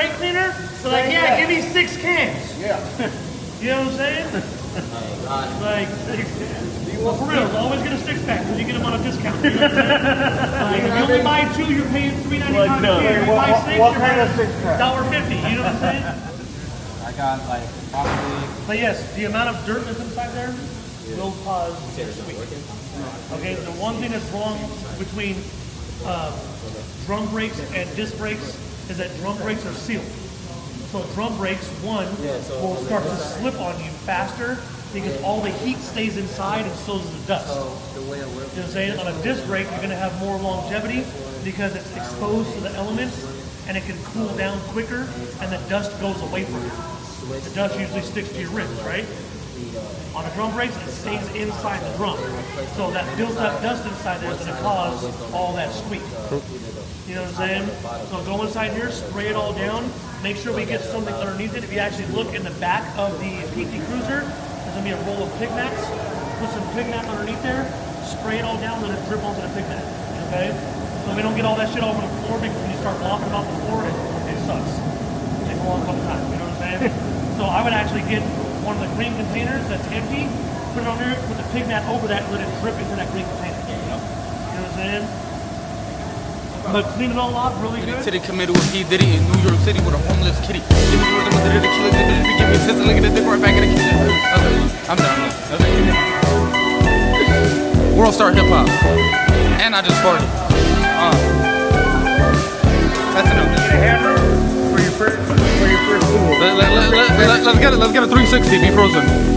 spray cleaner? They're like, yeah, give me 6 cans. Yeah. You know what I'm saying? Like 6 cans. Well, for real, always get a 6-pack because you get them on a discount. You know what I'm saying? Like, if you only buy 2, you're paying $3.95 a can. If you buy 6, what you're kind of paying 6-pack? $1.50. You know what I'm saying? I got like probably. But yes, the amount of dirt that's inside there will cause squeak. Okay, the one thing that's wrong between drum brakes and disc brakes is that drum brakes are sealed. So drum brakes, one, will start to slip on you faster because all the heat stays inside and so does the dust. You know what I'm saying? On a disc brake, you're going to have more longevity because it's exposed to the elements and it can cool down quicker and the dust goes away from it. The dust usually sticks to your rims, right? On a drum brakes, it stays inside the drum. So that built up dust inside there is going to cause all that squeak. You know what I'm saying? So go inside here, spray it all down. Make sure we get something underneath it. If you actually look in the back of the PT Cruiser, there's going to be a roll of pig mats. Put some pig mat underneath there, spray it all down, let it drip onto the pig mat. Okay? So we don't get all that shit all over the floor because when you start mopping it off the floor, it sucks. It takes a long fucking time. You know what I'm saying? So I would actually get one of the green containers that's empty, put it on there, put the pig mat over that, let it drip into that green container. You know what I'm saying? But clean it all off really good. City committed with P. Diddy in New York City with a homeless kitty. Give me more than the killer. Give me a sister, look at the dick right back in the kitchen. I'm done. World Star Hip Hop. And I just farted. That's enough. You get a hammer for your first tool. Let's get a 360. Be frozen.